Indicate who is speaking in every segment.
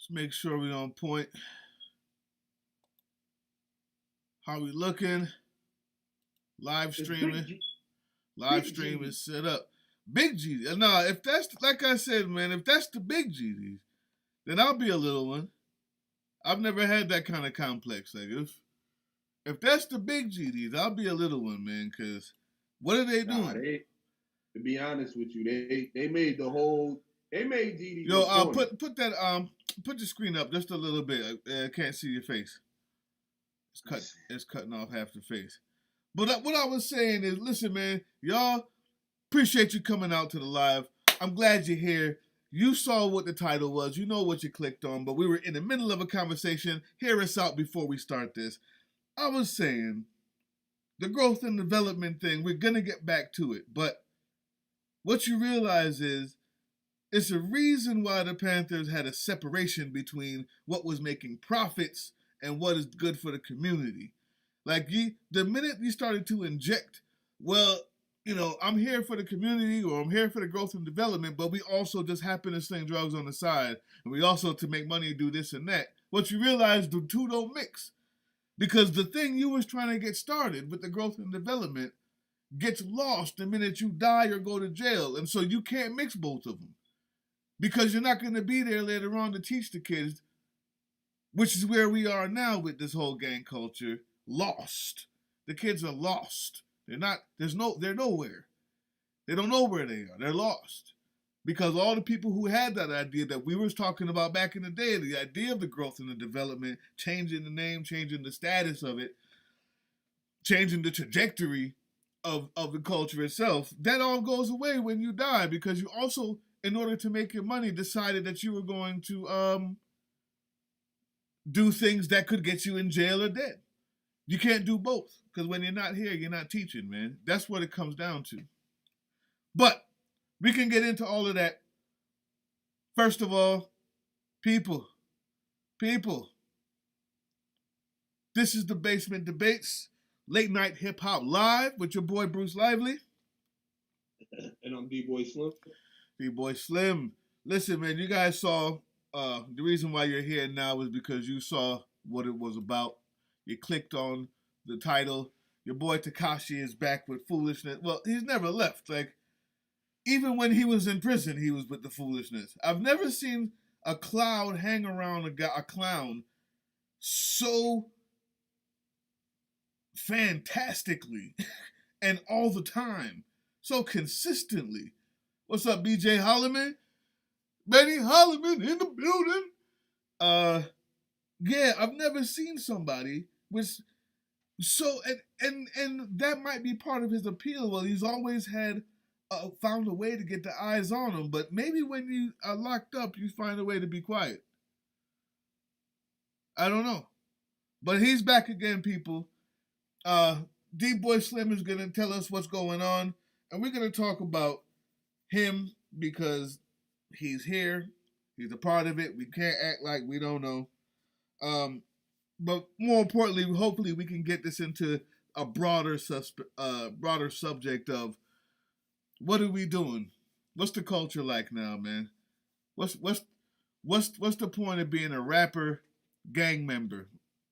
Speaker 1: Let's make sure we're on point. How we looking? Live streaming. Live stream is set up. Big G. No, if that's, like I said, man, if that's the big GDs, then I'll be a little one. I've never had that kind of complex. Like, if that's the big GDs, I'll be a little one, man, because what are they doing?
Speaker 2: To be honest with you, they made GDs.
Speaker 1: Yo, put the screen up just a little bit. I can't see your face. It's cutting off half the face. But what I was saying is, listen, man, y'all, appreciate you coming out to the live. I'm glad you're here. You saw what the title was. You know what you clicked on, but we were in the middle of a conversation. Hear us out before we start this. I was saying the growth and development thing, we're going to get back to it. But what you realize is it's a reason why the Panthers had a separation between what was making profits and what is good for the community. Like, the minute you started to inject, well, you know, I'm here for the community or I'm here for the growth and development, but we also just happen to sling drugs on the side. And we also, to make money, do this and that. What you realize, the two don't mix. Because the thing you was trying to get started with the growth and development gets lost the minute you die or go to jail. And so you can't mix both of them. Because you're not going to be there later on to teach the kids, which is where we are now with this whole gang culture. Lost. The kids are lost. They're nowhere. They don't know where they are. They're lost. Because all the people who had that idea that we was talking about back in the day, the idea of the growth and the development, changing the name, changing the status of it, changing the trajectory of the culture itself, that all goes away when you die, because you also, in order to make your money, decided that you were going to do things that could get you in jail or dead. You can't do both, because when you're not here, you're not teaching, man. That's what it comes down to. But we can get into all of that. First of all, people, this is the Basement Debates, late night hip hop live with your boy Bruce Lively.
Speaker 2: And I'm D-Boy Slim.
Speaker 1: D-Boy Slim. Listen, man, you guys saw, the reason why you're here now is because you saw what it was about. You clicked on the title. Your boy Tekashi is back with foolishness. Well, he's never left. Like, even when he was in prison, he was with the foolishness. I've never seen a cloud hang around a clown so fantastically and all the time, so consistently. What's up, BJ Holloman? Benny Holloman in the building. Yeah, I've never seen somebody with so and that might be part of his appeal. Well, he's always had found a way to get the eyes on him, but maybe when you are locked up, you find a way to be quiet. I don't know, but he's back again, people. D-Boy Slim is gonna tell us what's going on, and we're gonna talk about him because he's here. He's a part of it. We can't act like we don't know. But more importantly, hopefully we can get this into a broader subject of what are we doing? What's the culture like now, man? What's the point of being a rapper gang member?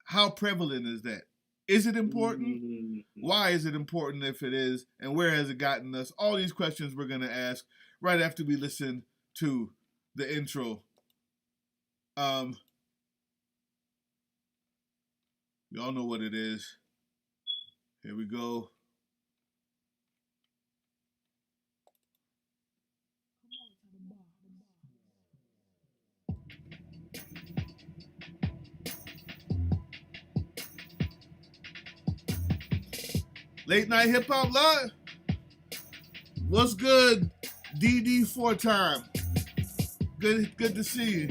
Speaker 1: How prevalent is that? Is it important? Mm-hmm. Why is it important if it is? And where has it gotten us? All these questions we're going to ask right after we listen to the intro. Y'all know what it is. Here we go. Late Night Hip Hop Live. What's good? DD4 time. Good to see you.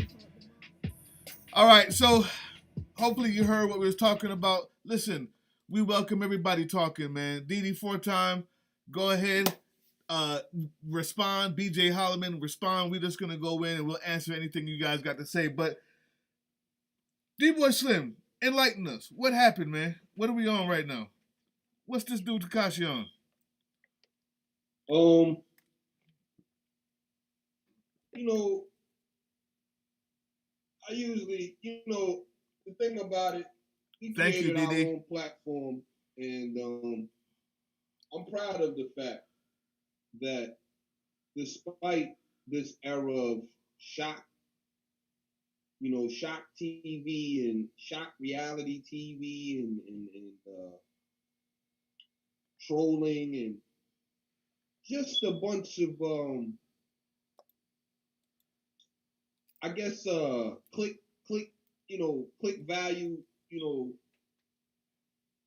Speaker 1: All right, so hopefully you heard what we was talking about. Listen, we welcome everybody talking, man. DD4 time. Go ahead. Respond. BJ Holloman, respond. We're just going to go in and we'll answer anything you guys got to say. But D-Boy Slim, enlighten us. What happened, man? What are we on right now? What's this dude Tekashi on?
Speaker 2: You know, I usually, the thing about it, we
Speaker 1: Thank you,
Speaker 2: created our
Speaker 1: DD.
Speaker 2: own platform, and I'm proud of the fact that despite this era of shock, shock TV and shock reality TV and trolling and just a bunch of I guess click click value you know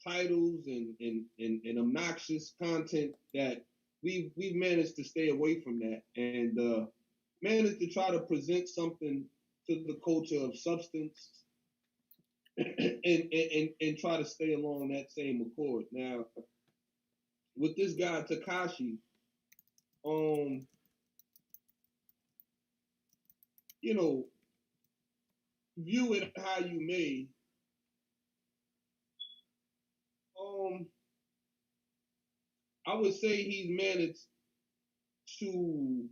Speaker 2: titles and obnoxious content that we've managed to stay away from that and managed to try to present something to the culture of substance and try to stay along that same accord. Now with this guy Tekashi, um, you know, view it how you may, um, I would say he's managed to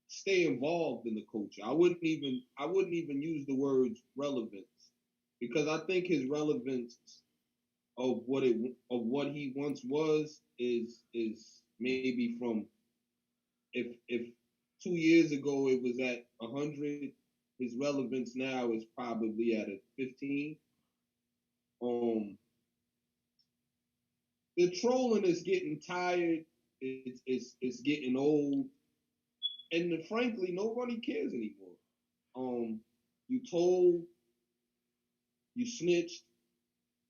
Speaker 2: stay involved in the culture. I wouldn't even use the word relevance because I think his relevance of what he once was is maybe from if 2 years ago it was at 100, his relevance now is probably at a 15. Um, the trolling is getting tired. It's getting old, and frankly, nobody cares anymore. You told, you snitched,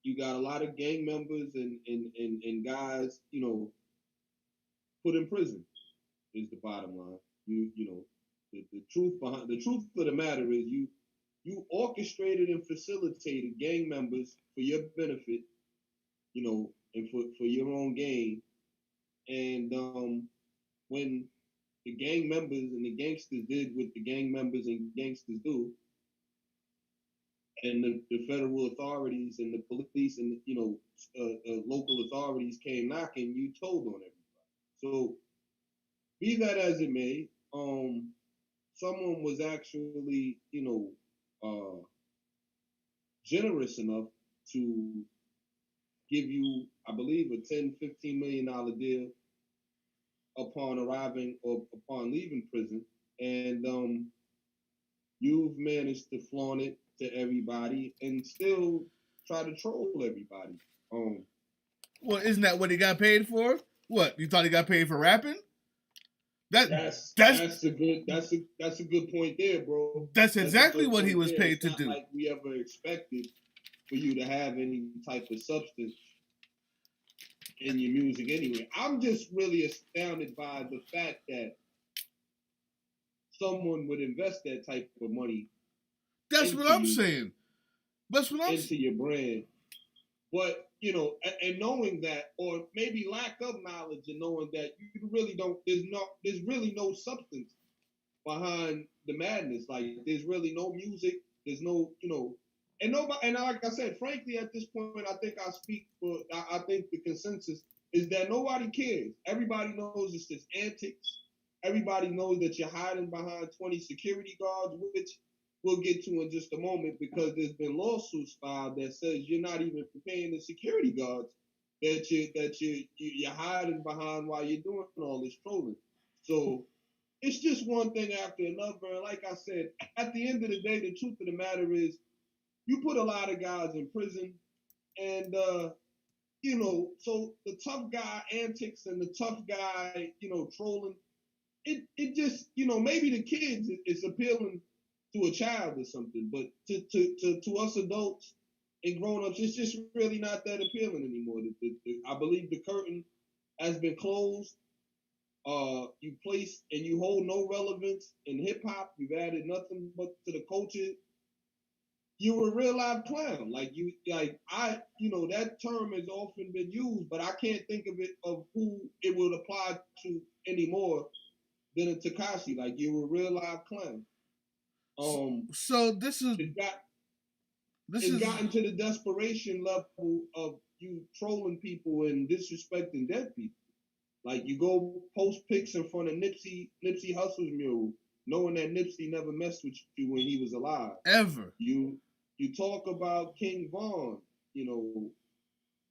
Speaker 2: you got a lot of gang members and guys, put in prison. Is the bottom line. The truth of the matter is you orchestrated and facilitated gang members for your benefit, and for your own gain. And when the gang members and the gangsters did what the gang members and gangsters do, and the federal authorities and the police and local authorities came knocking, you told on everybody. So be that as it may, someone was actually generous enough to give you, I believe, a 10-15 million dollar deal upon arriving or upon leaving prison, and you've managed to flaunt it to everybody and still try to troll everybody. Um,
Speaker 1: Well, isn't that what he got paid for? What, you thought he got paid for rapping? That
Speaker 2: that's
Speaker 1: that's
Speaker 2: that's a good that's a good point there, bro.
Speaker 1: that's
Speaker 2: That's a
Speaker 1: exactly
Speaker 2: good
Speaker 1: what he
Speaker 2: point
Speaker 1: was
Speaker 2: there.
Speaker 1: paid
Speaker 2: It's
Speaker 1: to
Speaker 2: not
Speaker 1: do.
Speaker 2: like we ever expected for you to have any type of substance in your music anyway. I'm just really astounded by the fact that someone would invest that type of money
Speaker 1: That's what
Speaker 2: into
Speaker 1: I'm
Speaker 2: you,
Speaker 1: saying. That's what I'm.
Speaker 2: into your brand. But and knowing that, or maybe lack of knowledge, and knowing that you really don't, there's really no substance behind the madness. Like there's really no music, there's no, and nobody. And like I said, frankly, at this point, I think I speak for. I think the consensus is that nobody cares. Everybody knows it's just antics. Everybody knows that you're hiding behind 20 security guards, which we'll get to in just a moment because there's been lawsuits filed that says you're not even paying the security guards that you're hiding behind while you're doing all this trolling. So it's just one thing after another. And like I said, at the end of the day, the truth of the matter is you put a lot of guys in prison, and so the tough guy antics and the tough guy, trolling, it just, maybe the kids it's appealing to a child or something, but to us adults and grown-ups, it's just really not that appealing anymore. I believe the curtain has been closed. You place and you hold no relevance in hip hop. You've added nothing but to the culture. You were a real live clown. That term has often been used, but I can't think of who it would apply to anymore than a Tekashi. Like you were a real live clown.
Speaker 1: So this is
Speaker 2: It got
Speaker 1: this
Speaker 2: it's
Speaker 1: is
Speaker 2: gotten to the desperation level of you trolling people and disrespecting dead people. Like you go post pics in front of Nipsey Hussle's mural. knowing that Nipsey never messed with you when he was alive.
Speaker 1: Ever.
Speaker 2: You talk about King Von, you know,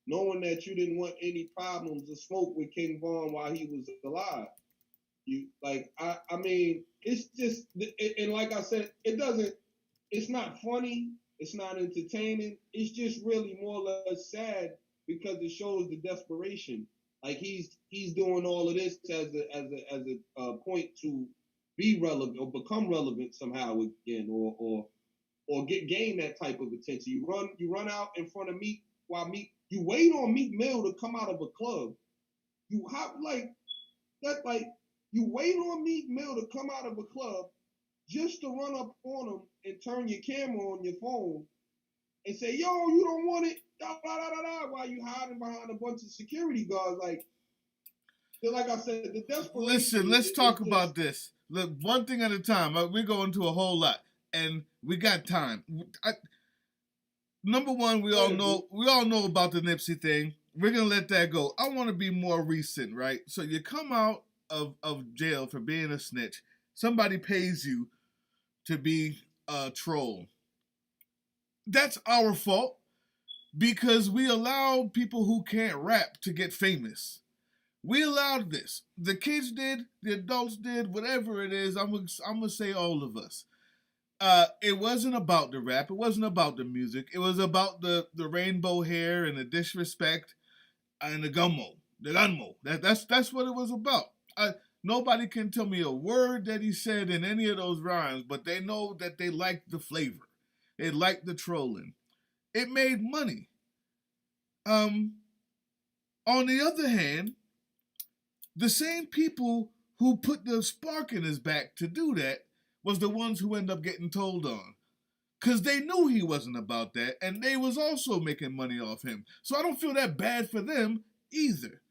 Speaker 2: knowing that you didn't want any problems or smoke with King Von while he was alive. You like I mean, it's just, and like I said, it's not funny, it's not entertaining, it's just really more or less sad because it shows the desperation. Like he's doing all of this as a point to be relevant or become relevant somehow again, or gain that type of attention. You run out in front of Meek while you wait on Meek Mill to come out of a club. You have like that like you wait on Meek Mill to come out of a club just to run up on him and turn your camera on your phone and say, "Yo, you don't want it," da da da da da, while you hiding behind a bunch of security guards. Like I said, the desperation.
Speaker 1: Listen, let's talk about this. Look, one thing at a time. We're going to a whole lot, and we got time. Number one, we all know about the Nipsey thing. We're gonna let that go. I want to be more recent, right? So you come out of jail for being a snitch. Somebody pays you to be a troll. That's our fault because we allow people who can't rap to get famous. We allowed this. The kids did, the adults did, whatever it is. I'm gonna say all of us. It wasn't about the rap. It wasn't about the music. It was about the rainbow hair and the disrespect and the gunmo. That's what it was about. Nobody can tell me a word that he said in any of those rhymes, but they know that they liked the flavor. They liked the trolling. It made money. On the other hand, the same people who put the spark in his back to do that was the ones who end up getting told on. Because they knew he wasn't about that, and they was also making money off him. So I don't feel that bad for them either.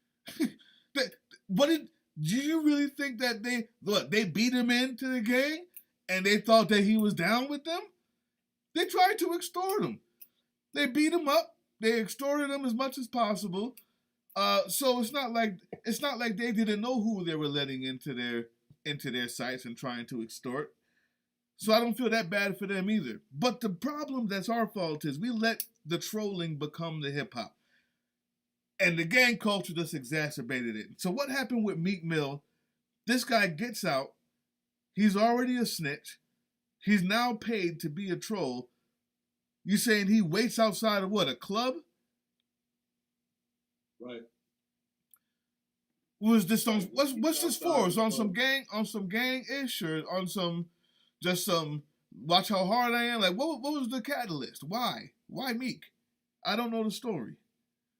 Speaker 1: Do you really think that they beat him into the gang and they thought that he was down with them? They tried to extort him. They beat him up. They extorted him as much as possible. So it's not like they didn't know who they were letting into their sites and trying to extort. So I don't feel that bad for them either. But the problem that's our fault is we let the trolling become the hip hop. And the gang culture just exacerbated it. So what happened with Meek Mill? This guy gets out. He's already a snitch. He's now paid to be a troll. You saying he waits outside of what, a club?
Speaker 2: Right.
Speaker 1: Was this on what's this for? Is on some gang ish or on some watch how hard I am? Like what was the catalyst? Why Meek? I don't know the story.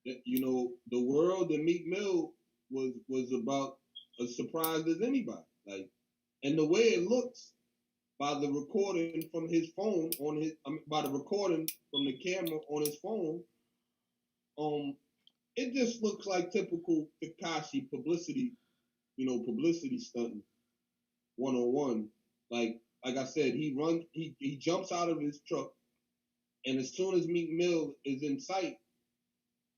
Speaker 2: You know, the world that Meek Mill was about as surprised as anybody. Like, and the way it looks by the recording from his phone by the recording from the camera on his phone, it just looks like typical Tekashi publicity stunting 101. Like I said, he jumps out of his truck, and as soon as Meek Mill is in sight,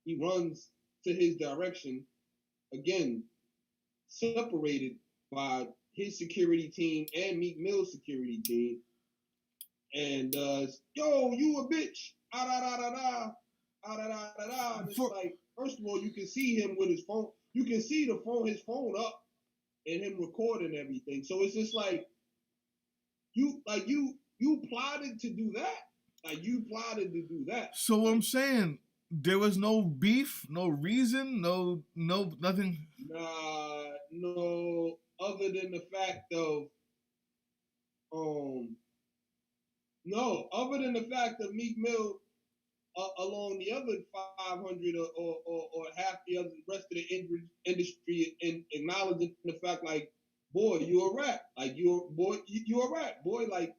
Speaker 2: he runs to his direction, again, separated by his security team and Meek Mill's security team. And yo, you a bitch. Ah da da da da. Ah da da da da. And it's like, first of all, you can see him with his phone. You can see his phone up and him recording everything. So it's just like you plotted to do that. Like you plotted to do that.
Speaker 1: So I'm saying there was no beef, no reason, no nothing.
Speaker 2: Nah, no, other than the fact of other than the fact of Meek Mill along the other 500 or half the other rest of the industry in acknowledging the fact, like, boy, you a rat, like you a rat, boy, like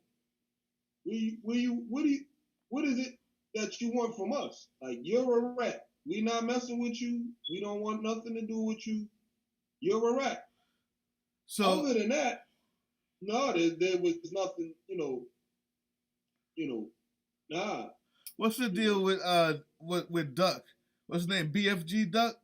Speaker 2: what is it that you want from us? Like, you're a rat. We not messing with you. We don't want nothing to do with you. You're a rat. So other than that, no, there was nothing, nah.
Speaker 1: What's the deal with Duck? What's his name? BFG Duck?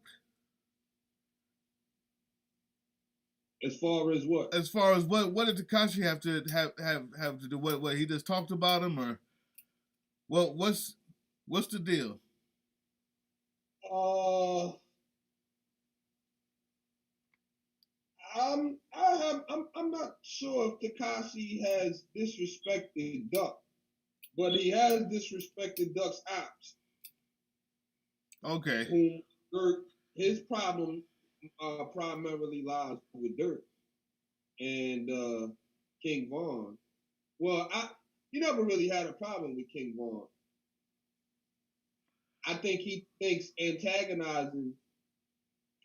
Speaker 2: As far as what?
Speaker 1: As far as what did Tekashi have to do? What he just talked about him, or what's the deal?
Speaker 2: Uh, I'm not sure if Tekashi has disrespected Duck, but he has disrespected Duck's ops.
Speaker 1: Okay.
Speaker 2: Whom Dirk, his problem primarily lies with Dirk and King Von. Well, he never really had a problem with King Von. I think he thinks antagonizing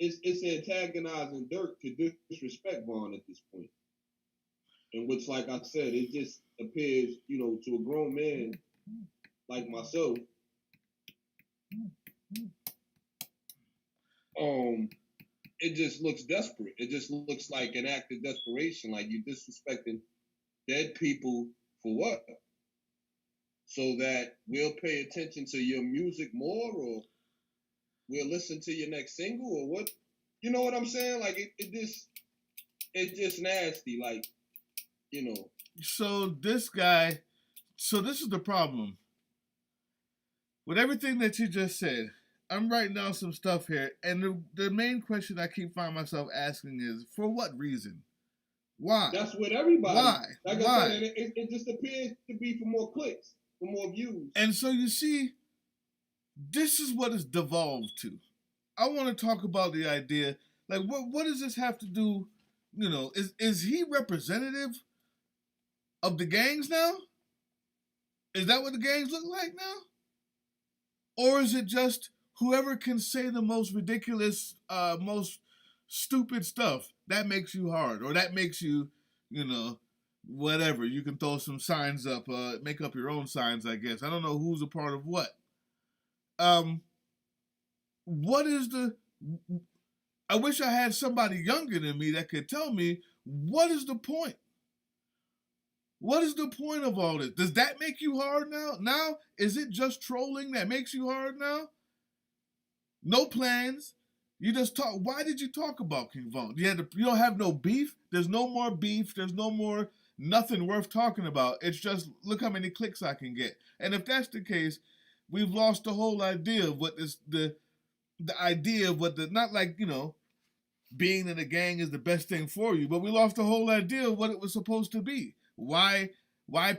Speaker 2: it's antagonizing Dirk to disrespect Von at this point. In which, like I said, it just appears, to a grown man like myself, it just looks desperate. It just looks like an act of desperation, like you disrespecting dead people for what? So that we'll pay attention to your music more, or we'll listen to your next single, or what? You know what I'm saying? Like it's just nasty. Like,
Speaker 1: So this guy, this is the problem with everything that you just said. I'm writing down some stuff here, and the main question I keep finding myself asking is, for what reason? Why?
Speaker 2: That's what everybody.
Speaker 1: Why?
Speaker 2: Like
Speaker 1: Why?
Speaker 2: I said, it just appears to be for more clicks, for more views.
Speaker 1: And so you see, this is what it's devolved to. I want to talk about the idea, like what does this have to do? Is he representative of the gangs now? Is that what the gangs look like now? Or is it just whoever can say the most ridiculous, most stupid stuff that makes you hard, or that makes you, whatever. You can throw some signs up, make up your own signs, I guess. I don't know who's a part of what. What is the? I wish I had somebody younger than me that could tell me what is the point. What is the point of all this? Does that make you hard now? Now, is it just trolling that makes you hard now? No plans. You just talk. Why did you talk about King Von? You don't have no beef. There's no more beef. There's no more nothing worth talking about. It's just look how many clicks I can get. And if that's the case, we've lost the whole idea of what is the idea of what the not like being in a gang is the best thing for you, but we lost the whole idea of what it was supposed to be. Why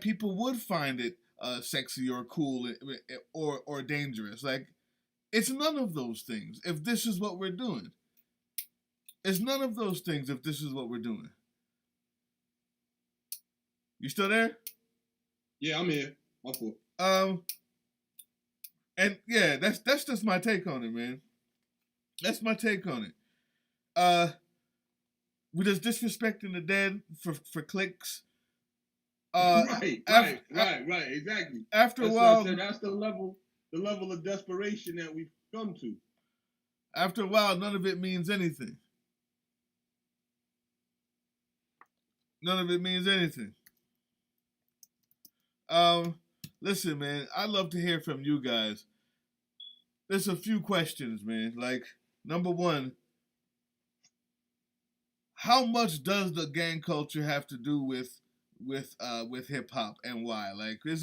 Speaker 1: people would find it sexy or cool or dangerous. Like, it's none of those things if this is what we're doing. It's none of those things if this is what we're doing. You still there?
Speaker 2: Yeah, I'm here. My fault.
Speaker 1: And yeah, that's just my take on it, man. That's my take on it. We're just disrespecting the dead for clicks.
Speaker 2: Right, exactly.
Speaker 1: After a while,
Speaker 2: that's the level of desperation that we've come to.
Speaker 1: After a while, none of it means anything. None of it means anything. Listen, man, I'd love to hear from you guys. There's a few questions, man. Like, number one, how much does the gang culture have to do with hip hop, and why? Like, is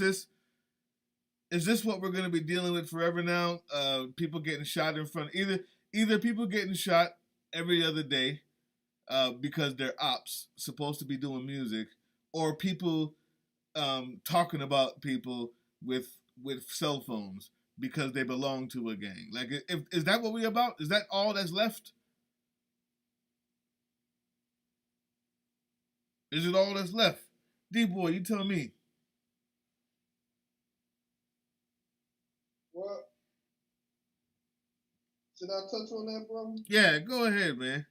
Speaker 1: this what we're gonna be dealing with forever now? People getting shot in front, either people getting shot every other day, because they're ops supposed to be doing music, or people talking about people with cell phones because they belong to a gang. Like, is that what we about? Is that all that's left? Is it all that's left? D-boy, you tell me.
Speaker 2: What? Should I touch on that, bro?
Speaker 1: Yeah, go ahead, man.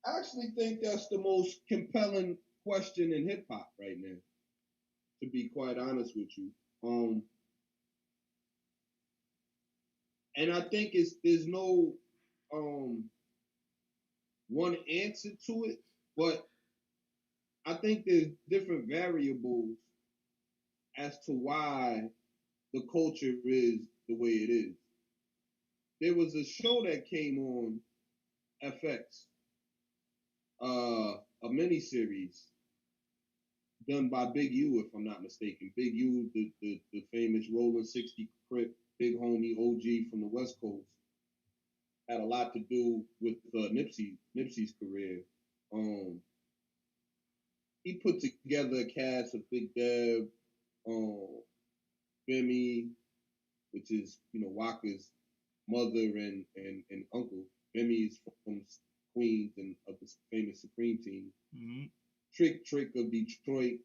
Speaker 2: I actually think that's the most compelling question in hip hop right now, to be quite honest with you. And I think there's no one answer to it, but I think there's different variables as to why the culture is the way it is. There was a show that came on FX, a miniseries done by Big U, if I'm not mistaken. Big U, the famous Rolling 60 Crip, big homie OG from the West Coast, had a lot to do with Nipsey's career. He put together a cast of Big Deb, Bimmy, which is Waka's mother and uncle. Bimmy is from Queens and of the famous Supreme team.
Speaker 1: Mm-hmm.
Speaker 2: Trick of Detroit,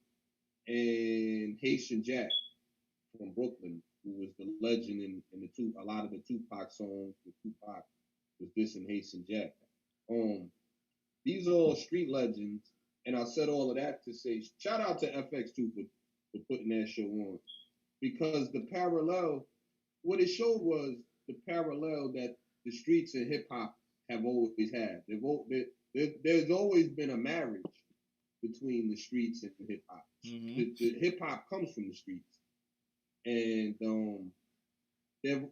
Speaker 2: and Haitian Jack from Brooklyn, who was the legend in a lot of the Tupac songs. With Tupac was this and Haitian Jack. These are all street legends, and I said all of that to say shout out to FX2 for putting that show on, because the parallel, what it showed was the parallel that the streets and hip hop have always had. There's always been a marriage between the streets and hip hop.
Speaker 1: Mm-hmm.
Speaker 2: The hip hop comes from the streets, and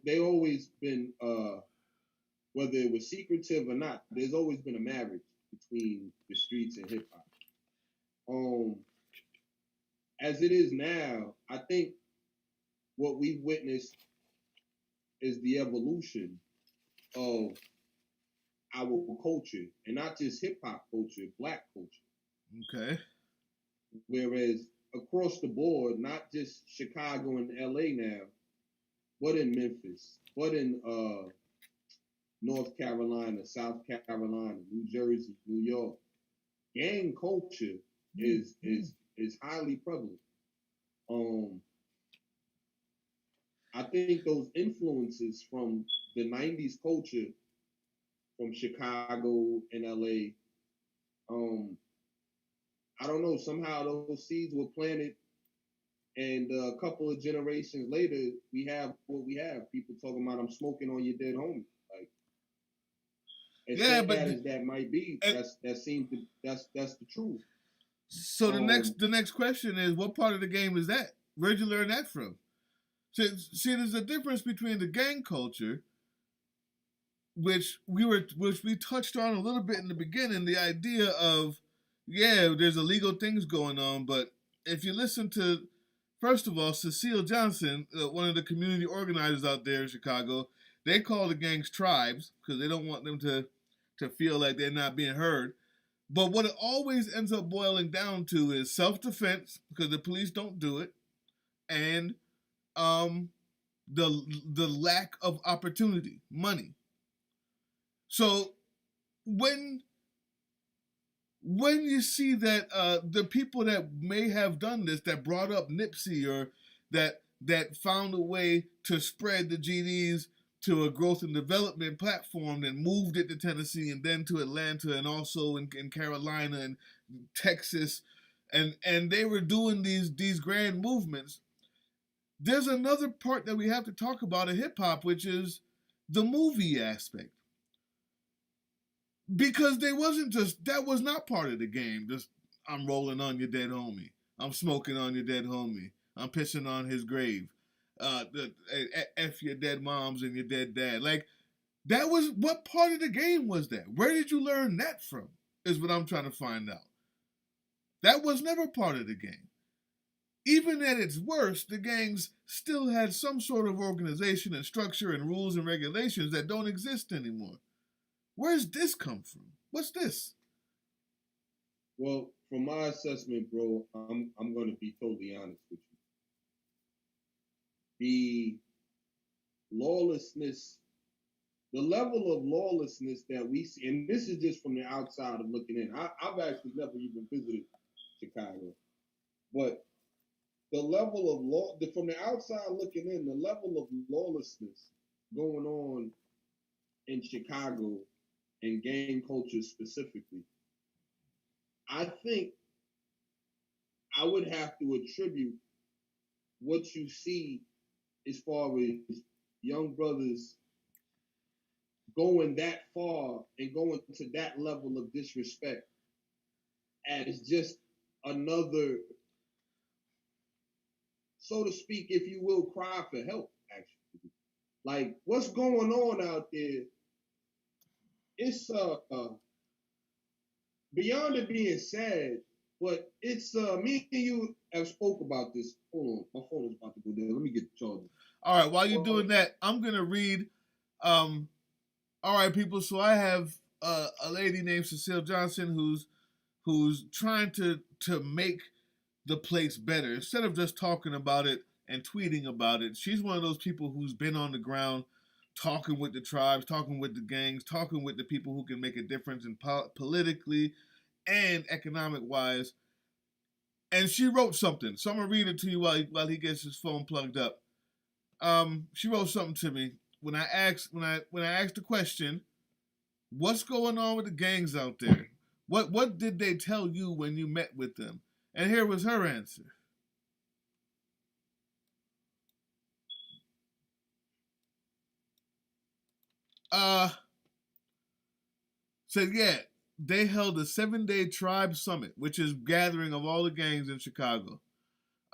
Speaker 2: they always been whether it was secretive or not. There's always been a marriage between the streets and hip hop. As it is now, I think what we've witnessed is the evolution of our culture, and not just hip hop culture, Black culture.
Speaker 1: Okay.
Speaker 2: Whereas across the board, not just Chicago and LA now, but in Memphis, but in North Carolina, South Carolina, New Jersey, New York, gang culture is highly prevalent. I think those influences from the 90s culture from Chicago and LA, I don't know, somehow those seeds were planted, and a couple of generations later, we have what we have. People talking about, I'm smoking on your dead homie. Like, as sad as that might be, that's the truth.
Speaker 1: So the next question is, what part of the game is that? Where'd you learn that from? See, there's a difference between the gang culture, which we touched on a little bit in the beginning, the idea of, yeah, there's illegal things going on, but if you listen to, first of all, Cecile Johnson, one of the community organizers out there in Chicago, they call the gangs tribes because they don't want them to feel like they're not being heard. But what it always ends up boiling down to is self-defense, because the police don't do it, and the lack of opportunity, money. So when you see that the people that may have done this, that brought up Nipsey, or that found a way to spread the GDs to a growth and development platform and moved it to Tennessee and then to Atlanta and also in Carolina and Texas, and they were doing these grand movements. There's another part that we have to talk about in hip hop, which is the movie aspect. Because that was not part of the game. Just, I'm rolling on your dead homie. I'm smoking on your dead homie. I'm pissing on his grave. F your dead moms and your dead dad. Like, that was, what part of the game was that? Where did you learn that from? Is what I'm trying to find out. That was never part of the game. Even at its worst, the gangs still had some sort of organization and structure and rules and regulations that don't exist anymore. Where's this come from? What's this?
Speaker 2: Well, from my assessment, bro, I'm going to be totally honest with you. The lawlessness, the level of lawlessness that we see, and this is just from the outside of looking in. I've actually never even visited Chicago, but the level of law, from the outside looking in, the level of lawlessness going on in Chicago and gang culture specifically, I think I would have to attribute what you see as far as young brothers going that far and going to that level of disrespect as just another, so to speak, if you will, cry for help, actually. Like, what's going on out there it's beyond it being sad, but it's me and you have spoke about this. Hold on, my phone is about to go dead. Let me get the charger.
Speaker 1: All right, while you're doing that, I'm gonna read. Um, all right, people. So I have a lady named Cecile Johnson who's trying to make the place better instead of just talking about it and tweeting about it. She's one of those people who's been on the ground, talking with the tribes, talking with the gangs, talking with the people who can make a difference in politically and economic wise. And she wrote something. So I'm gonna read it to you while he gets his phone plugged up. She wrote something to me when I asked the question, "What's going on with the gangs out there? What did they tell you when you met with them?" And here was her answer. Uh, Said, yeah, they held a 7-day tribe summit, which is gathering of all the gangs in Chicago,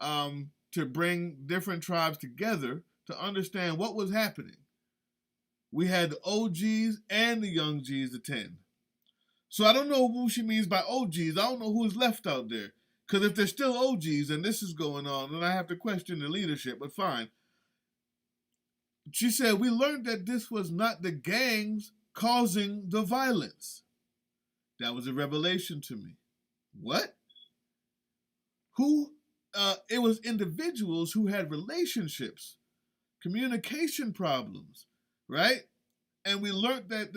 Speaker 1: to bring different tribes together to understand what was happening. We had the OGs and the young Gs attend. So I don't know who she means by OGs. I don't know who's left out there. Because if there's still OGs and this is going on, then I have to question the leadership, but fine. She said, we learned that this was not the gangs causing the violence. That was a revelation to me. What? Who? It was individuals who had relationships, communication problems, right? And we learned that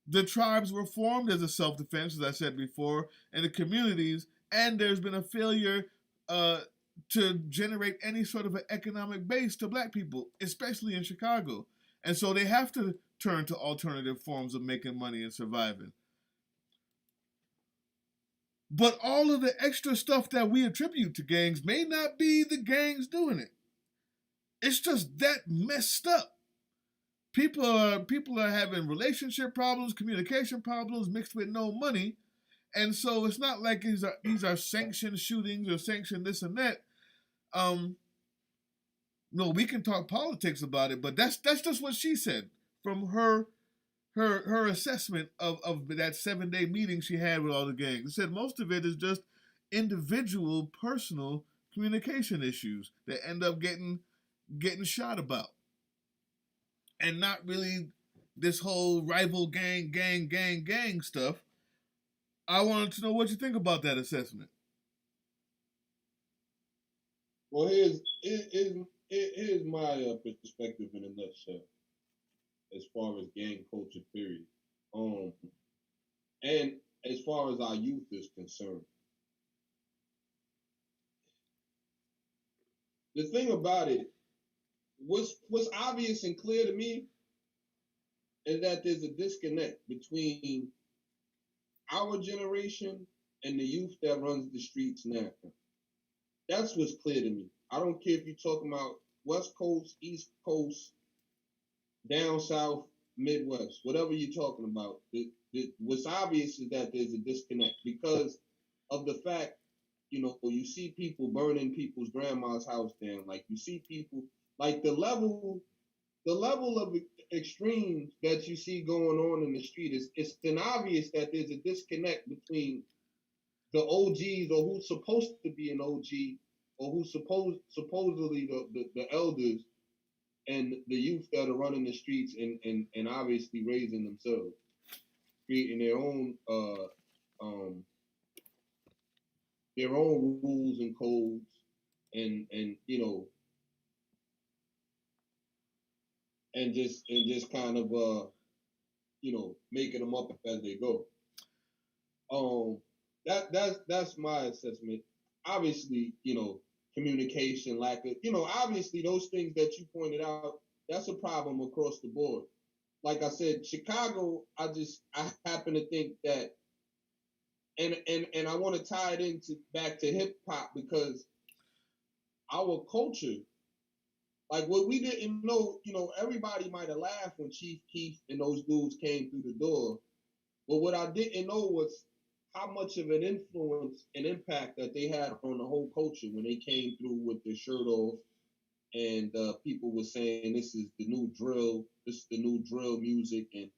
Speaker 1: the tribes were formed as a self-defense, as I said before, and the communities, and there's been a failure to generate any sort of an economic base to black people, especially in Chicago. And so they have to turn to alternative forms of making money and surviving. But all of the extra stuff that we attribute to gangs may not be the gangs doing it. It's just that messed up. People are having relationship problems, communication problems mixed with no money, and so it's not like these are sanctioned shootings or sanctioned this and that. No, we can talk politics about it, but that's just what she said from her assessment of that 7-day meeting she had with all the gangs. She said most of it is just individual, personal communication issues that end up getting shot about, and not really this whole rival gang stuff. I wanted to know what you think about that assessment.
Speaker 2: Well, here's my perspective in a nutshell, as far as gang culture, period. Um, and as far as our youth is concerned, the thing about it, what's obvious and clear to me is that there's a disconnect between our generation and the youth that runs the streets now. That's what's clear to me. I don't care if you're talking about West Coast, East Coast, down south, Midwest, whatever you're talking about. What's obvious is that there's a disconnect because of the fact, you see people burning people's grandma's house down. Like you see people, like the level of extremes that you see going on in the street is it's an obvious that there's a disconnect between the OGs or who's supposed to be an OG or who's supposedly the elders and the youth that are running the streets and obviously raising themselves, creating their own rules and codes and and just kind of making them up as they go. Um, that's my assessment. Obviously, communication, lack of, obviously those things that you pointed out, that's a problem across the board. Like I said, Chicago, I happen to think that, and I want to tie it into back to hip hop because our culture, like what we didn't know, everybody might have laughed when Chief Keef and those dudes came through the door, but what I didn't know was how much of an influence and impact that they had on the whole culture when they came through with their shirt off and people were saying this is the new drill music, and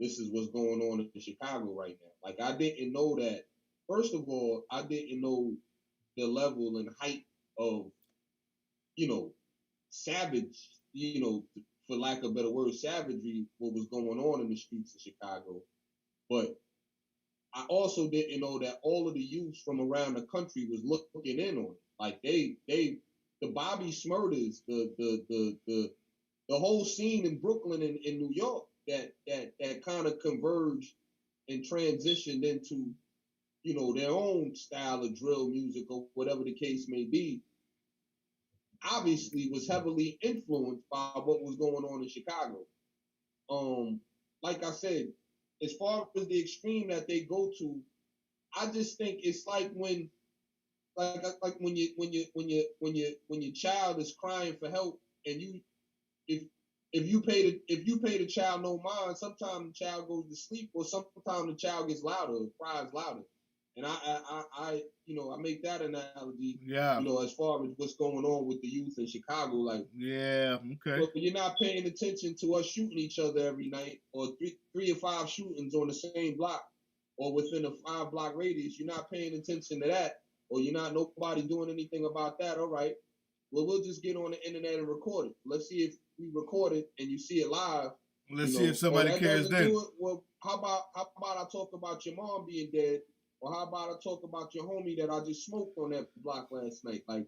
Speaker 2: this is what's going on in Chicago right now. Like I didn't know that. First of all, I didn't know the level and height of, you know, savage, for lack of a better word, savagery, what was going on in the streets of Chicago. But I also didn't know that all of the youth from around the country was looking in on it. Like the Bobby Smurdas, the whole scene in Brooklyn and in New York that kind of converged and transitioned into, their own style of drill music or whatever the case may be, obviously was heavily influenced by what was going on in Chicago. Like I said, as far as the extreme that they go to, I just think it's like when your child is crying for help, and if if you pay the child no mind, sometimes the child goes to sleep, or sometimes the child gets louder, or cries louder. And I make that analogy,
Speaker 1: Yeah.
Speaker 2: As far as what's going on with the youth in Chicago, like,
Speaker 1: yeah, okay.
Speaker 2: but you're not paying attention to us shooting each other every night, or three or five shootings on the same block, or within a 5-block radius. You're not paying attention to that, or you're not nobody doing anything about that. All right, well, we'll just get on the internet and record it. Let's see if we record it and you see it live.
Speaker 1: Let's see if somebody cares then.
Speaker 2: Well, how about I talk about your mom being dead, or how about I talk about your homie that I just smoked on that block last night? Like,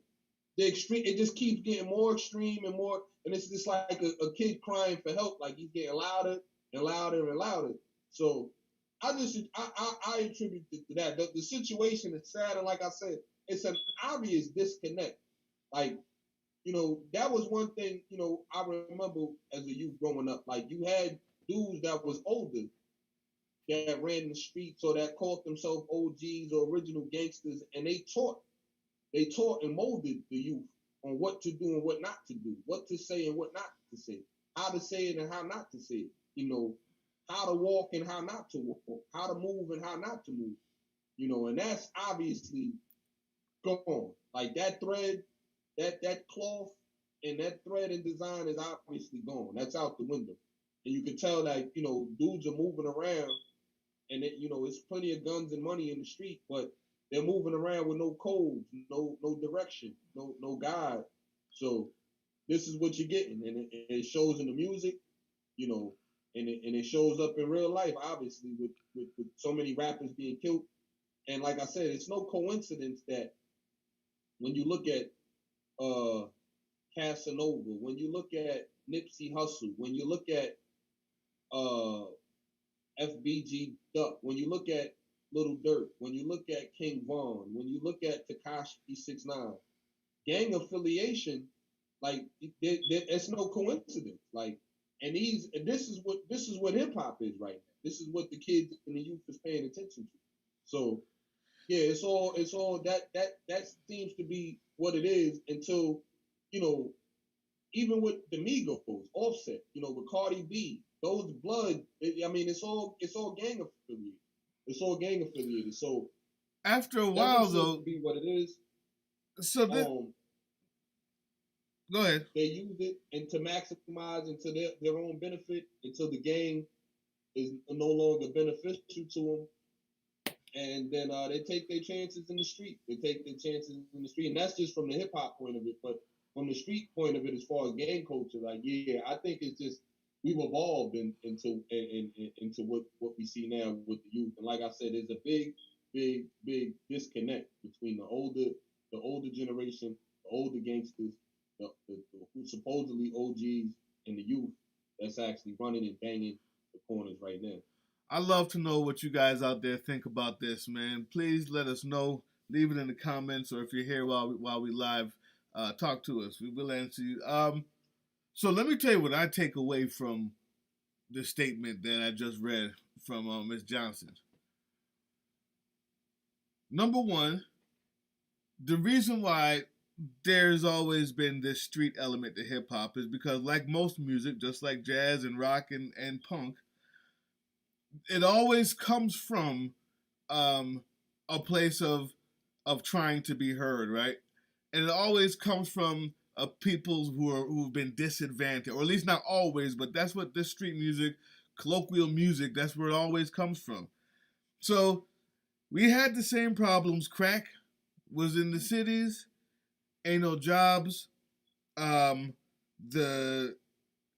Speaker 2: the extreme, it just keeps getting more extreme and more, and it's just like a kid crying for help. Like, he's getting louder and louder and louder. So I attribute it to that. The situation is sad, and like I said, it's an obvious disconnect. Like, that was one thing, I remember as a youth growing up. Like, you had dudes that was older that ran the streets, or that called themselves OGs or original gangsters, and they taught and molded the youth on what to do and what not to do, what to say and what not to say, how to say it and how not to say it, how to walk and how not to walk, how to move and how not to move, and that's obviously gone. Like, that thread, that cloth and that thread and design is obviously gone. That's out the window. And you can tell that, dudes are moving around, and it's plenty of guns and money in the street, but they're moving around with no codes, no direction, no guide. So this is what you're getting, and it shows in the music, and it shows up in real life, obviously, with so many rappers being killed. And like I said, it's no coincidence that when you look at Casanova, when you look at Nipsey Hussle, when you look at FBG Duck, when you look at Little Dirt, when you look at King Von, when you look at Tekashi 6ix9ine, gang affiliation, like, it's no coincidence. Like, and this is what hip hop is right now. This is what the kids and the youth is paying attention to. So yeah, it's all that seems to be what it is until, even with the Migos, Offset, with Cardi B, those Blood, it's all gang affiliated. It's all gang affiliated. So
Speaker 1: after a while, though,
Speaker 2: to be what it is.
Speaker 1: So go ahead.
Speaker 2: They use it and to maximize into their own benefit until the gang is no longer beneficial to them. And then they take their chances in the street. And that's just from the hip hop point of it. But from the street point of it, as far as gang culture, like, yeah, I think it's just we've evolved into what we see now with the youth. And like I said, there's a big disconnect between the older generation, the older gangsters, the who supposedly OGs, and the youth that's actually running and banging the corners right now.
Speaker 1: I'd love to know what you guys out there think about this, man. Please let us know. Leave it in the comments, or if you're here while we live, talk to us. We will answer you. So let me tell you what I take away from the statement that I just read from Ms. Johnson. Number one, the reason why there's always been this street element to hip hop is because, like most music, just like jazz and rock and punk, it always comes from a place of trying to be heard, right? And it always comes from people who've been disadvantaged, or at least not always, but that's what this street music colloquial music. That's where it always comes from. So we had the same problems. Crack was in the cities, ain't no jobs. Um, the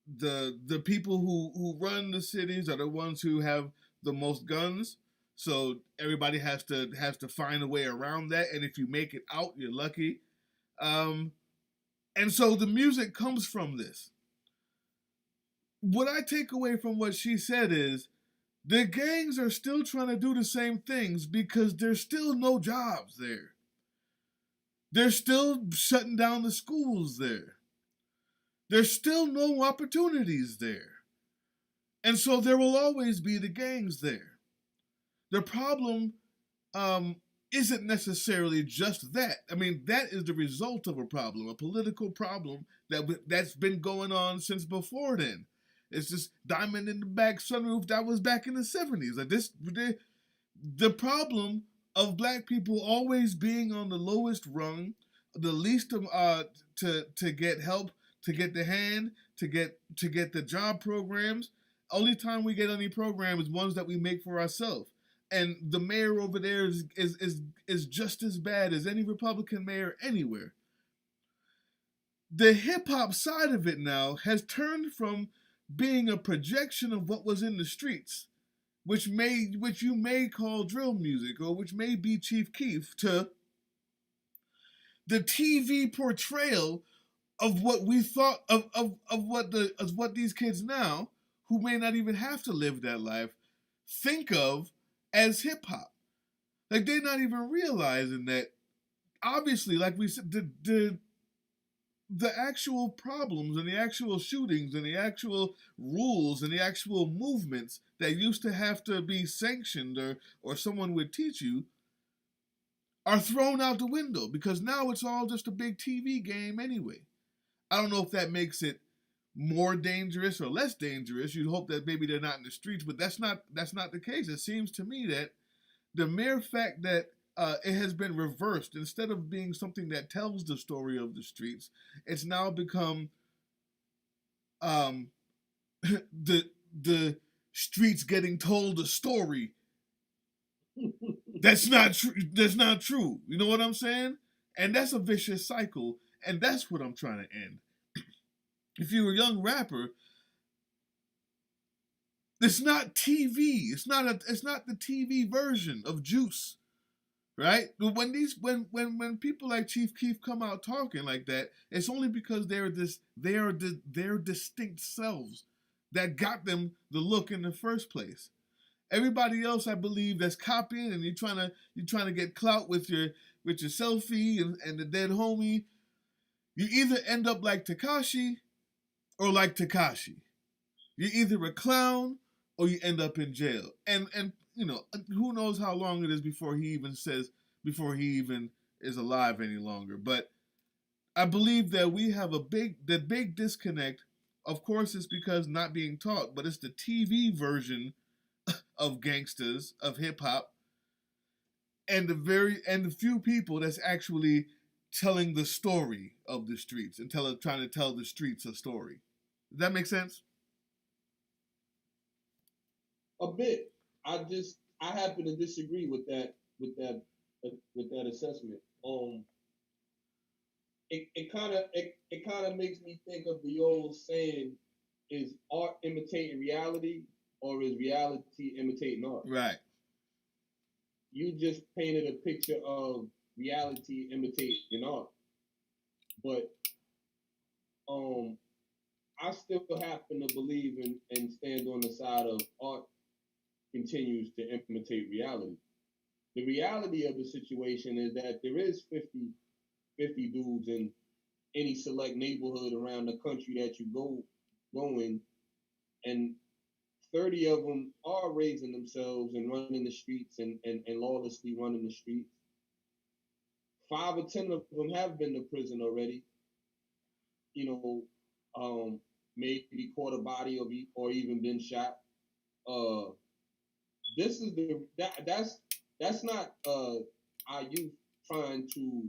Speaker 1: the people who run the cities are the ones who have the most guns. So everybody has to find a way around that, and if you make it out, you're lucky. Um, and so the music comes from this. What I take away from what she said is the gangs are still trying to do the same things because there's still no jobs there. They're still shutting down the schools there. There's still no opportunities there. And so there will always be the gangs there. The problem isn't necessarily just that. I mean, that is the result of a problem, a political problem that's been going on since before then. It's just diamond in the back sunroof that was back in the 70s. Like the problem of black people always being on the lowest rung, the least to get help, to get the hand, to get the job programs. Only time we get any program is ones that we make for ourselves. And the mayor over there is just as bad as any Republican mayor anywhere. The hip hop side of it now has turned from being a projection of what was in the streets, which you may call drill music or which may be Chief Keef, to the TV portrayal of what we thought of what these kids now, who may not even have to live that life, think of as hip hop. Like, they're not even realizing that, obviously, like we said, the actual problems and the actual shootings and the actual rules and the actual movements that used to have to be sanctioned or someone would teach you are thrown out the window because now it's all just a big TV game anyway. I don't know if that makes it more dangerous or less dangerous. You'd hope that maybe they're not in the streets, but that's not the case. It seems to me that the mere fact that it has been reversed, instead of being something that tells the story of the streets, it's now become the streets getting told a story. That's not true. That's not true. You know what I'm saying? And that's a vicious cycle, and that's what I'm trying to end. If you're a young rapper, it's not TV. It's not the TV version of Juice, right? When people like Chief Keef come out talking like that, it's only because they are their distinct selves that got them the look in the first place. Everybody else, I believe, that's copying and you're trying to get clout with your selfie and the dead homie, you either end up like Tekashi or like Tekashi. You're either a clown or you end up in jail. And you know, who knows how long it is before he even is alive any longer. But I believe that we have the big disconnect. Of course, it's because not being taught, but it's the TV version of gangsters, of hip hop, and the few people that's actually telling the story of the streets and trying to tell the streets a story. Does that make sense?
Speaker 2: A bit. I happen to disagree with that assessment. It kind of makes me think of the old saying: is art imitating reality, or is reality imitating art?
Speaker 1: Right.
Speaker 2: You just painted a picture of reality imitating art, but I still happen to believe and stand on the side of art continues to imitate reality. The reality of the situation is that there is 50 dudes in any select neighborhood around the country that you go in, and 30 of them are raising themselves and running the streets and lawlessly running the streets. 5 or 10 of them have been to prison already. You know, maybe caught a body or even been shot. This is that's not our youth trying to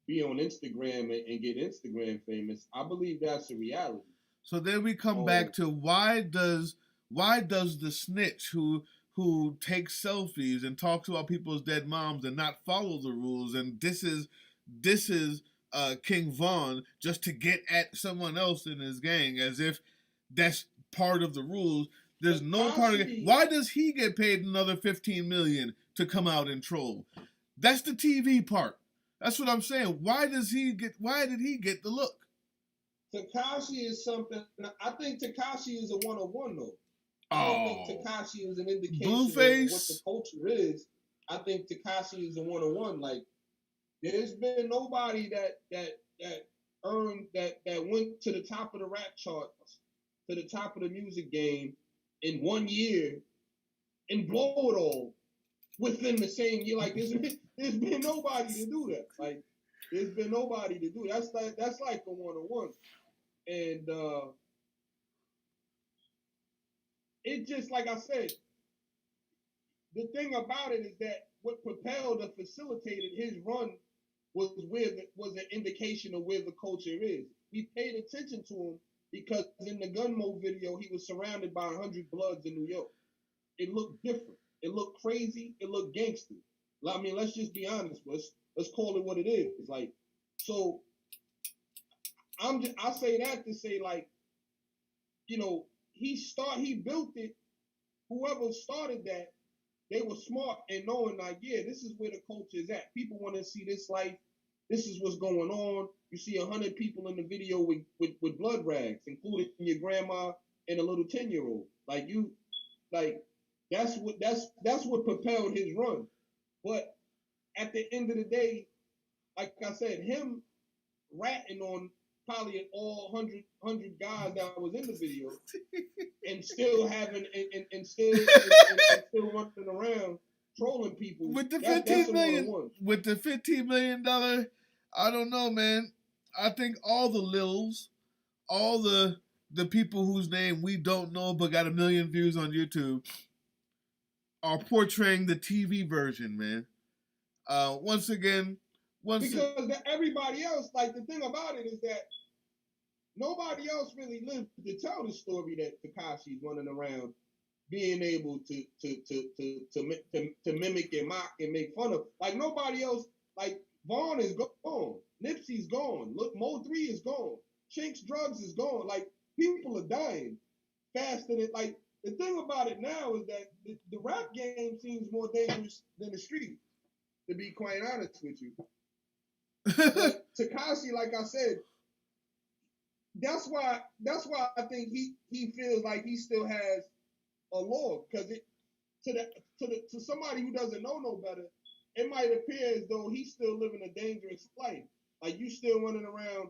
Speaker 2: be on Instagram and get Instagram famous. I believe that's a reality.
Speaker 1: So then we come back to why does Why does the snitch who takes selfies and talks about people's dead moms and not follow the rules and disses King Von just to get at someone else in his gang as if that's part of the rules? There's no part of it. Why does he get paid another $15 million to come out and troll? That's the TV part. That's what I'm saying. Why did he get the look?
Speaker 2: Tekashi is something. I think Tekashi is a one-on-one though. I don't think Tekashi is an indication of what the culture is. I think Tekashi is a one-on-one. Like, there's been nobody that earned that went to the top of the rap charts, to the top of the music game in 1 year and blow it all within the same year. Like, there's been nobody to do that. Like, there's been nobody to do that. That's like a one-on-one. And it just, like I said, the thing about it is that what propelled or facilitated his run was an indication of where the culture is. We paid attention to him because in the Gunmo video, he was surrounded by 100 Bloods in New York. It looked different. It looked crazy. It looked gangster. I mean, let's just be honest. Let's call it what it is. Like, so I say that to say, like, you know, he built it. Whoever started that, they were smart in knowing, like, yeah, this is where the culture is at. People want to see this life. This is what's going on. You see 100 people in the video with blood rags, including your grandma and a little 10-year-old. That's what propelled his run. But at the end of the day, like I said, him ratting on probably all 100 guys that was in the video and still having and still running around trolling people
Speaker 1: with the $15 million. With the $15 million, I don't know, man. I think all the Lils, all the people whose name we don't know but got 1 million views on YouTube are portraying the TV version, man.
Speaker 2: Because everybody else, like, the thing about it is that nobody else really lived to tell the story that Tekashi's running around being able to mimic and mock and make fun of. Like, nobody else, like, Vaughn is gone. Nipsey's gone. Look, Mo 3 is gone. Chinks Drugs is gone. Like, people are dying faster than, like, the thing about it now is that the rap game seems more dangerous than the street, to be quite honest with you. But Tekashi, like I said, that's why I think he feels like he still has a law, because to somebody who doesn't know no better, it might appear as though he's still living a dangerous life. Like, you still running around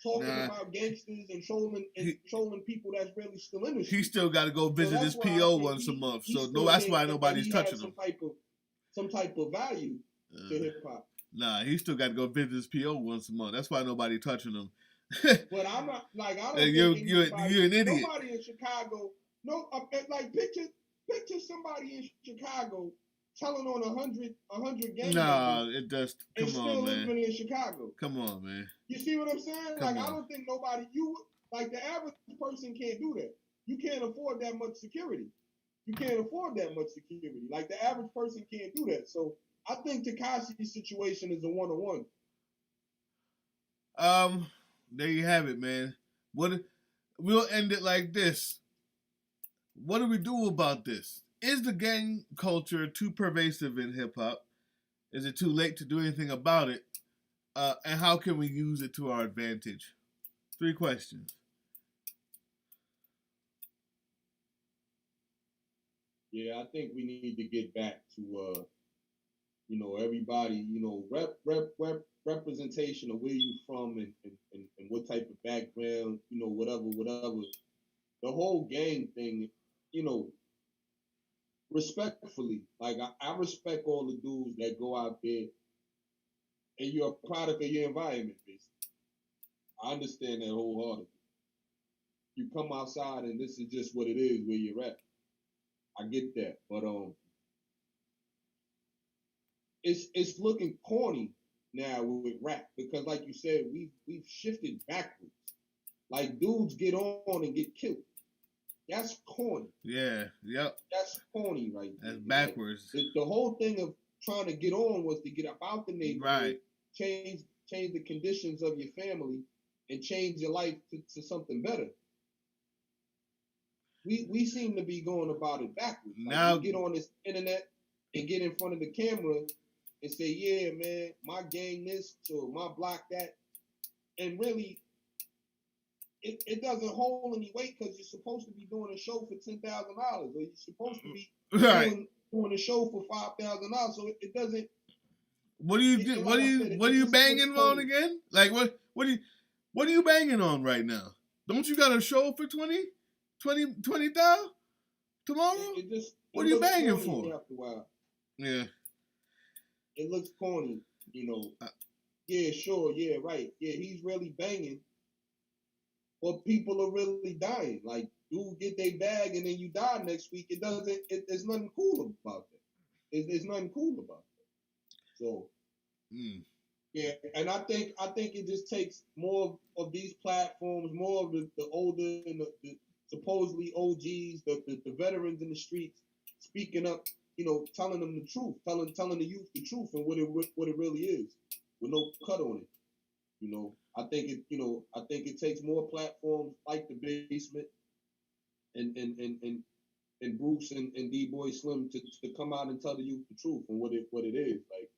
Speaker 2: talking about gangsters and trolling people that's really still in the street.
Speaker 1: He still got to go visit his PO once a month. So that's why nobody's touching him.
Speaker 2: Some type of value to hip hop.
Speaker 1: Nah, he still got to go visit his PO once a month. That's why nobody touching him.
Speaker 2: But I'm not, like, I don't think
Speaker 1: you're an idiot.
Speaker 2: Nobody in Chicago, like, picture somebody in Chicago telling on 100 gang
Speaker 1: members. It does. Come
Speaker 2: on,
Speaker 1: man.
Speaker 2: Living in Chicago.
Speaker 1: Come on, man.
Speaker 2: You see what I'm saying? I don't think nobody, like, the average person can't do that. You can't afford that much security. Like, the average person can't do that. So I think Tekashi's situation is a one-on-one.
Speaker 1: There you have it, man. We'll end it like this. What do we do about this? Is the gang culture too pervasive in hip hop? Is it too late to do anything about it? And how can we use it to our advantage? 3 questions.
Speaker 2: Yeah, I think we need to get back to everybody, representation of where you from and what type of background, whatever. The whole gang thing, respectfully, like, I respect all the dudes that go out there and you're a product of your environment, basically. I understand that wholeheartedly. You come outside and this is just what it is where you're at. I get that, but it's looking corny now with rap because, like you said, we've shifted backwards. Like, dudes get on and get killed. That's corny.
Speaker 1: Yeah. Yep.
Speaker 2: That's corny right there.
Speaker 1: That's backwards.
Speaker 2: Like, the whole thing of trying to get on was to get about the neighborhood,
Speaker 1: Right.
Speaker 2: change the conditions of your family, and change your life to something better. We seem to be going about it backwards. Like,
Speaker 1: now
Speaker 2: we get on this internet and get in front of the camera and say, yeah, man, my gang this or my block that. And really, it doesn't hold any weight because you're supposed to be doing a show for $10,000 or you're supposed to be doing a show for $5,000. So it doesn't.
Speaker 1: What do you do? What are you banging on again? Like what are you banging on right now? Don't you got a show for 20,000 tomorrow? What are you banging for?
Speaker 2: After a while.
Speaker 1: Yeah.
Speaker 2: It looks corny, you know. Yeah, sure, yeah, right. Yeah, he's really banging. But people are really dying. Like, you get their bag and then you die next week. There's nothing cool about that. There's nothing cool about that. So, yeah, and I think it just takes more of these platforms, more of the older and the supposedly OGs, the veterans in the streets speaking up, you know, telling them the truth, telling the youth the truth and what it really is, with no cut on it. You know, I think it takes more platforms like the Basement and Bruce and D-Boy Slim to come out and tell the youth the truth and what it is. Like,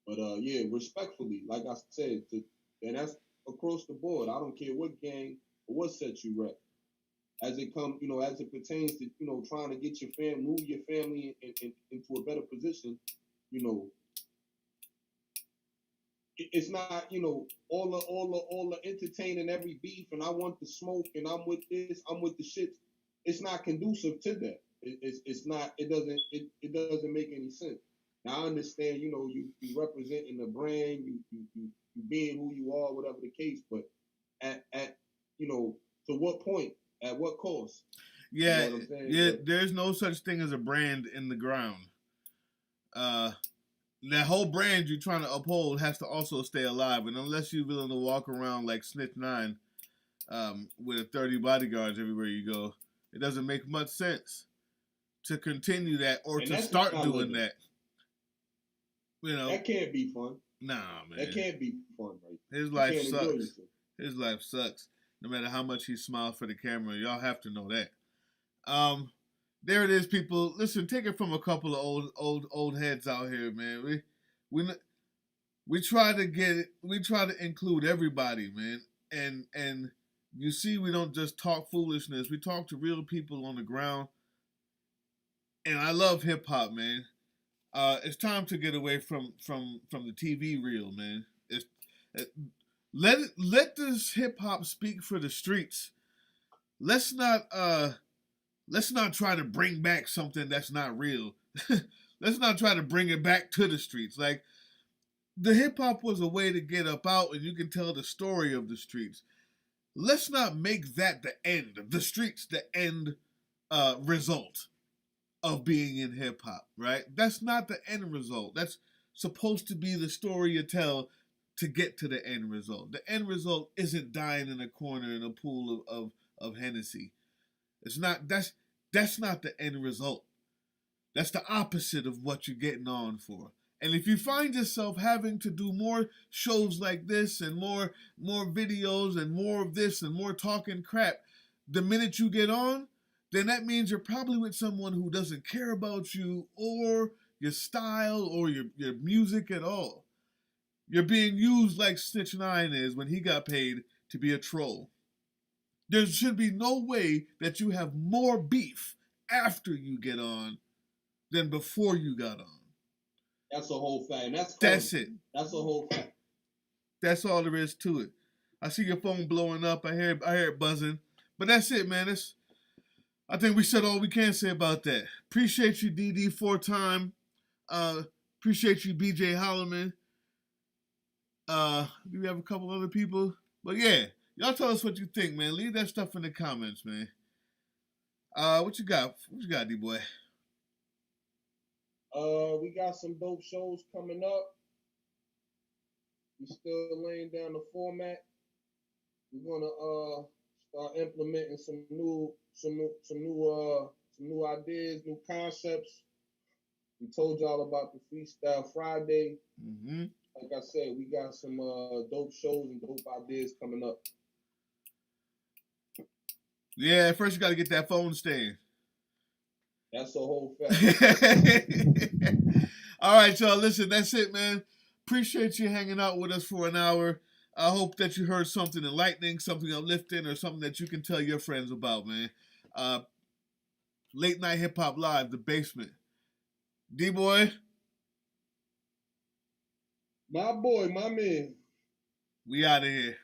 Speaker 2: but yeah, respectfully, like I said, and that's across the board. I don't care what gang or what set you rep. As it pertains to, you know, trying to get move your family into a better position, you know, it's not, you know, all the entertaining every beef and I want the smoke and I'm with this, I'm with the shit. It's not conducive to that. It's not. It doesn't make any sense. Now I understand, you know, you representing the brand, you being who you are, whatever the case, but at you know, to what point? At what cost?
Speaker 1: Yeah, you know yeah. There's no such thing as a brand in the ground. That whole brand you're trying to uphold has to also stay alive, and unless you're willing to walk around like Snitch 9, with 30 bodyguards everywhere you go, it doesn't make much sense to continue that or to start doing that. You know,
Speaker 2: that can't be fun.
Speaker 1: Nah, man,
Speaker 2: that can't be fun. Right?
Speaker 1: His life sucks. His life sucks. No matter how much he smiles for the camera, y'all have to know that. There it is, people. Listen, take it from a couple of old heads out here, man. We try to get it. We try to include everybody, man. And you see, we don't just talk foolishness. We talk to real people on the ground. And I love hip hop, man. It's time to get away from the TV reel, man. Let this hip hop speak for the streets. Let's not try to bring back something that's not real. Let's not try to bring it back to the streets. Like, the hip hop was a way to get up out and you can tell the story of the streets. Let's not make that the end. The streets the end result of being in hip hop, right? That's not the end result. That's supposed to be the story you tell to get to the end result. The end result isn't dying in a corner in a pool of Hennessy. It's not. That's not the end result. That's the opposite of what you're getting on for. And if you find yourself having to do more shows like this and more videos and more of this and more talking crap, the minute you get on, then that means you're probably with someone who doesn't care about you or your style or your music at all. You're being used like Snitch 9 is when he got paid to be a troll. There should be no way that you have more beef after you get on than before you got on.
Speaker 2: That's a whole fact.
Speaker 1: That's it.
Speaker 2: That's a whole fact.
Speaker 1: That's all there is to it. I see your phone blowing up. I hear it buzzing. But that's it, man. I think we said all we can say about that. Appreciate you, DD, 4-time. Appreciate you, BJ Holloman. Do we have a couple other people? But yeah, y'all tell us what you think, man. Leave that stuff in the comments, man. What you got? What you got, D-boy?
Speaker 2: We got some dope shows coming up. We still laying down the format. We're gonna start implementing some new new ideas, new concepts. We told y'all about the Freestyle Friday.
Speaker 1: Mm-hmm.
Speaker 2: Like I said, we got some dope shows and dope ideas coming up.
Speaker 1: Yeah, first you got to get that phone stand.
Speaker 2: That's a whole fact.
Speaker 1: All right, y'all. Listen, that's it, man. Appreciate you hanging out with us for an hour. I hope that you heard something enlightening, something uplifting, or something that you can tell your friends about, man. Late Night Hip Hop Live, The Basement. D-Boy.
Speaker 2: My boy, my man.
Speaker 1: We out of here.